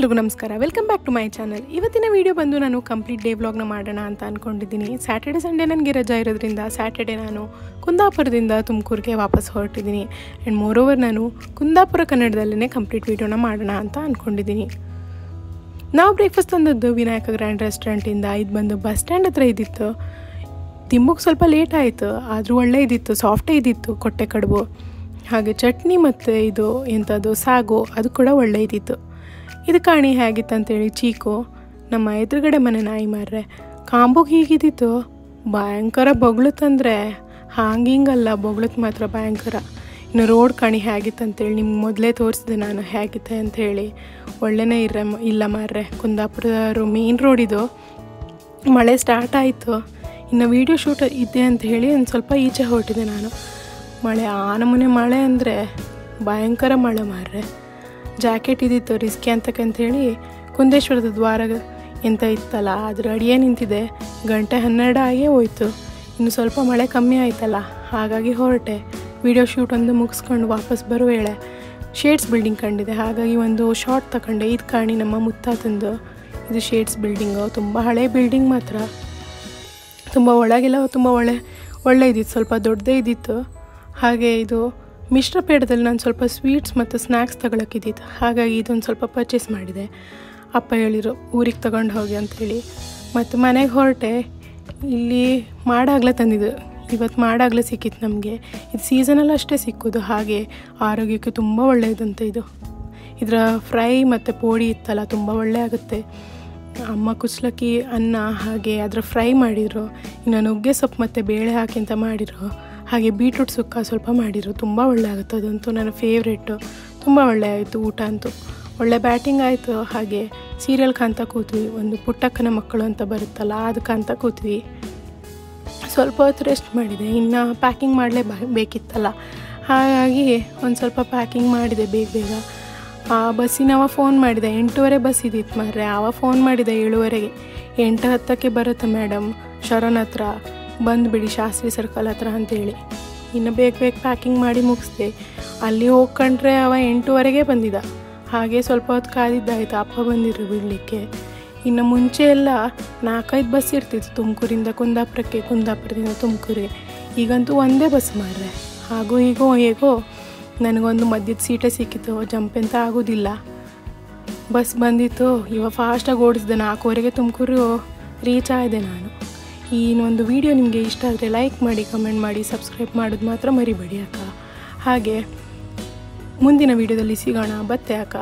ಎಲ್ರಿಗೂ ನಮಸ್ಕಾರ, welcome back to my channel. ಇವತ್ತಿನ ವಿಡಿಯೋ ಬಂದು ನಾನು ಕಂಪ್ಲೀಟ್ ಡೇ ವ್ಲಾಗ್ನ ಮಾಡೋಣ ಅಂತ ಅಂದ್ಕೊಂಡಿದ್ದೀನಿ. ಸ್ಯಾಟರ್ಡೆ ಸಂಡೇ ನನಗೆ ರಜಾ ಇರೋದ್ರಿಂದ ಸ್ಯಾಟರ್ಡೆ ನಾನು ಕುಂದಾಪುರದಿಂದ ತುಮಕೂರಿಗೆ ವಾಪಸ್ ಹೊರಟಿದ್ದೀನಿ. ಆ್ಯಂಡ್ ಮೋರೋವರ್ ನಾನು ಕುಂದಾಪುರ ಕನ್ನಡದಲ್ಲೇ ಕಂಪ್ಲೀಟ್ ವೀಡಿಯೋನ ಮಾಡೋಣ ಅಂತ ಅಂದ್ಕೊಂಡಿದ್ದೀನಿ. ನಾವು ಬ್ರೇಕ್ಫಾಸ್ಟ್ ತಂದದ್ದು ವಿನಾಯಕ ಗ್ರ್ಯಾಂಡ್ ರೆಸ್ಟೋರೆಂಟಿಂದ. ಇದು ಬಂದು ಬಸ್ ಸ್ಟ್ಯಾಂಡ್ ಹತ್ರ ಇದ್ದಿತ್ತು. ತಿಂಬಕ್ಕೆ ಸ್ವಲ್ಪ ಲೇಟ್ ಆಯಿತು, ಆದರೂ ಒಳ್ಳೆ ಇದ್ದಿತ್ತು, ಸಾಫ್ಟೇ ಇದ್ದಿತ್ತು ಕೊಟ್ಟೆ ಕಡುಬು. ಹಾಗೆ ಚಟ್ನಿ ಮತ್ತು ಇದು ಎಂಥದ್ದು ಸಾಗು ಅದು ಕೂಡ ಒಳ್ಳೆ ಇದ್ದಿತ್ತು. ಇದು ಕಾಣಿ ಹೇಗಿತ್ತು ಅಂತೇಳಿ ಚೀಕು ನಮ್ಮ ಎದುರುಗಡೆ ಮನೆ ನಾಯಿ ಮಾರ್ರೆ ಕಾಂಬೋಗೆ ಹೀಗಿದ್ದಿತ್ತು. ಭಯಂಕರ ಬೊಗ್ಳುತ್ತಂದರೆ ಹಿಂಗಲ್ಲ, ಬೊಗ್ಳುತ್ತು ಮಾತ್ರ ಭಯಂಕರ. ಇನ್ನು ರೋಡ್ ಕಾಣಿ ಹೇಗಿತ್ತು ಅಂತೇಳಿ ನಿಮ್ಗೆ ಮೊದಲೇ ತೋರಿಸಿದೆ ನಾನು ಹೇಗಿತ್ತೆ ಅಂಥೇಳಿ. ಒಳ್ಳೆನೇ ಇಲ್ಲ ಮಾರ್ರೆ. ಕುಂದಾಪುರ ಮೇನ್ ರೋಡ್ ಇದು. ಮಳೆ ಸ್ಟಾರ್ಟ್ ಆಯಿತು, ಇನ್ನು ವೀಡಿಯೋ ಶೂಟ್ ಇದೆ ಅಂತ ಹೇಳಿ ಒಂದು ಸ್ವಲ್ಪ ಈಚೆ ಹೊರಟಿದೆ ನಾನು. ಮಳೆ ನಮೂನೆ ಮಳೆ ಅಂದರೆ ಭಯಂಕರ ಮಳೆ ಮಾರ್ರೆ. ಜಾಕೆಟ್ ಇದ್ದಿತ್ತು ರಿಸ್ಕಿ ಅಂತಕ್ಕಂಥೇಳಿ ಕುಂದೇಶ್ವರದ ದ್ವಾರ ಎಂತ ಇತ್ತಲ್ಲ ಅದ್ರ ಅಡಿಯೇ ನಿಂತಿದೆ. 12:00 ಆಗೇ ಹೋಯ್ತು. ಇನ್ನು ಸ್ವಲ್ಪ ಮಳೆ ಕಮ್ಮಿ ಆಯ್ತಲ್ಲ, ಹಾಗಾಗಿ ಹೊರಟೆ. ವಿಡಿಯೋ ಶೂಟ್ ಒಂದು ಮುಗಿಸ್ಕೊಂಡು ವಾಪಸ್ ಬರೋ ವೇಳೆ ಶೇಡ್ಸ್ ಬಿಲ್ಡಿಂಗ್ ಕಂಡಿದೆ, ಹಾಗಾಗಿ ಒಂದು ಶಾರ್ಟ್ ತಗೊಂಡೆ. ಇದು ಕಾಣಿ ನಮ್ಮ ಮುತ್ತಾತಂದು. ಇದು ಶೇಡ್ಸ್ ಬಿಲ್ಡಿಂಗು, ತುಂಬ ಹಳೆ ಬಿಲ್ಡಿಂಗ್ ಮಾತ್ರ. ತುಂಬ ಒಳಗೆಲ್ಲ ತುಂಬ ಒಳ್ಳೆ ಇದ್ದಿತ್ತು, ಸ್ವಲ್ಪ ದೊಡ್ಡದೇ ಇದ್ದಿತ್ತು. ಹಾಗೆ ಇದು ಮಿಶ್ರಪೇಟದಲ್ಲಿ ನಾನು ಸ್ವಲ್ಪ ಸ್ವೀಟ್ಸ್ ಮತ್ತು ಸ್ನ್ಯಾಕ್ಸ್ ತಗೊಳಕ್ಕಿದ್ದಿತ್ತು, ಹಾಗಾಗಿ ಇದೊಂದು ಸ್ವಲ್ಪ ಪರ್ಚೇಸ್ ಮಾಡಿದೆ. ಅಪ್ಪ ಹೇಳಿರು ಊರಿಗೆ ತಗೊಂಡು ಹೋಗಿ ಅಂಥೇಳಿ. ಮತ್ತು ಮನೆಗೆ ಹೊರಟೆ. ಇಲ್ಲಿ ಮಾಡಾಗಲೇ ತಂದಿದ್ದು, ಇವತ್ತು ಮಾಡಾಗಲೇ ಸಿಕ್ಕಿತ್ತು ನಮಗೆ. ಇದು ಸೀಸನಲ್ಲಿ ಅಷ್ಟೇ ಸಿಕ್ಕೋದು, ಹಾಗೆ ಆರೋಗ್ಯಕ್ಕೆ ತುಂಬ ಒಳ್ಳೆಯದಂತೆ ಇದು. ಇದರ ಫ್ರೈ ಮತ್ತು ಪೋಡಿ ಇತ್ತಲ್ಲ ತುಂಬ ಒಳ್ಳೆ ಆಗುತ್ತೆ. ಅಮ್ಮ ಕುಚ್ಚಲಕ್ಕಿ ಅನ್ನ ಹಾಗೆ ಅದರ ಫ್ರೈ ಮಾಡಿದರು. ಇನ್ನು ನುಗ್ಗೆ ಸೊಪ್ಪು ಮತ್ತು ಬೇಳೆ ಹಾಕಿ ಅಂತ ಮಾಡಿದರು. ಹಾಗೆ ಬೀಟ್ರೂಟ್ ಸುಕ್ಕ ಸ್ವಲ್ಪ ಮಾಡಿದರು, ತುಂಬ ಒಳ್ಳೆ ಆಗುತ್ತೆ. ಅದಂತೂ ನನ್ನ ಫೇವ್ರೇಟು. ತುಂಬ ಒಳ್ಳೆ ಆಯಿತು ಊಟ ಅಂತೂ. ಒಳ್ಳೆ ಬ್ಯಾಟಿಂಗ್ ಆಯಿತು. ಹಾಗೆ ಸೀರಿಯಲ್ ಕಾಂತ ಕೂತ್ವಿ. ಒಂದು ಪುಟ್ಟಕ್ಕನ ಮಕ್ಕಳು ಅಂತ ಬರುತ್ತಲ್ಲ ಅದು ಕಾಂತ ಕೂತ್ವಿ. ಸ್ವಲ್ಪ ಹೊತ್ತು ರೆಸ್ಟ್ ಮಾಡಿದೆ. ಇನ್ನು ಪ್ಯಾಕಿಂಗ್ ಬೇಕಿತ್ತಲ್ಲ, ಹಾಗಾಗಿ ಒಂದು ಸ್ವಲ್ಪ ಪ್ಯಾಕಿಂಗ್ ಮಾಡಿದೆ ಬೇಗ. ಆ ಬಸ್ಸಿನವ ಫೋನ್ ಮಾಡಿದೆ. 8:30 ಬಸ್ ಇದ್ದಿತ್ತು ಮಾರ್ರೆ. ಫೋನ್ ಮಾಡಿದೆ 7:30. 8:10 ಬರುತ್ತೆ ಮೇಡಮ್, ಶರಣ್ ಹತ್ರ ಬಂದುಬಿಡಿ ಶಾಸ್ತ್ರಿ ಸರ್ಕಲ್ ಹತ್ರ ಅಂತೇಳಿ. ಇನ್ನು ಬೇಗ ಪ್ಯಾಕಿಂಗ್ ಮಾಡಿ ಮುಗಿಸ್ದೆ. ಅಲ್ಲಿ ಹೋಗ್ಕೊಂಡ್ರೆ 8:30 ಬಂದಿದ್ದ. ಹಾಗೆ ಸ್ವಲ್ಪ ಹೊತ್ತು ಕಾದಿದ್ದಾಯಿತು, ಅಪ್ಪ ಬಂದಿದ್ರು ಬಿಡಲಿಕ್ಕೆ. ಇನ್ನು ಮುಂಚೆ ಎಲ್ಲ 4-5 ಬಸ್ ಇರ್ತಿತ್ತು ತುಮಕೂರಿಂದ ಕುಂದಾಪುರಕ್ಕೆ, ಕುಂದಾಪುರದಿಂದ ತುಮಕೂರಿಗೆ. ಈಗಂತೂ ಒಂದೇ ಬಸ್ ಮಾರ್ರೆ. ಹಾಗೂ ಹೇಗೋ ನನಗೊಂದು ಮಧ್ಯದ ಸೀಟೇ ಸಿಕ್ಕಿತ್ತು, ಜಂಪ್ ಅಂತ ಆಗೋದಿಲ್ಲ. ಬಸ್ ಬಂದಿತ್ತು, ಇವಾಗ ಫಾಸ್ಟಾಗಿ ಓಡಿಸಿದೆ. 4:15 ತುಮಕೂರು ರೀಚ್ ಆಗಿದೆ ನಾನು. ಈ ಒಂದು ವಿಡಿಯೋ ನಿಮಗೆ ಇಷ್ಟ ಆದರೆ ಲೈಕ್ ಮಾಡಿ, ಕಮೆಂಟ್ ಮಾಡಿ, ಸಬ್ಸ್ಕ್ರೈಬ್ ಮಾಡೋದು ಮಾತ್ರ ಮರಿಬೇಡಿ ಅಕ್ಕ. ಹಾಗೆ ಮುಂದಿನ ವಿಡಿಯೋದಲ್ಲಿ ಸಿಗೋಣ. ಬತ್ತೆ ಅಕ್ಕ.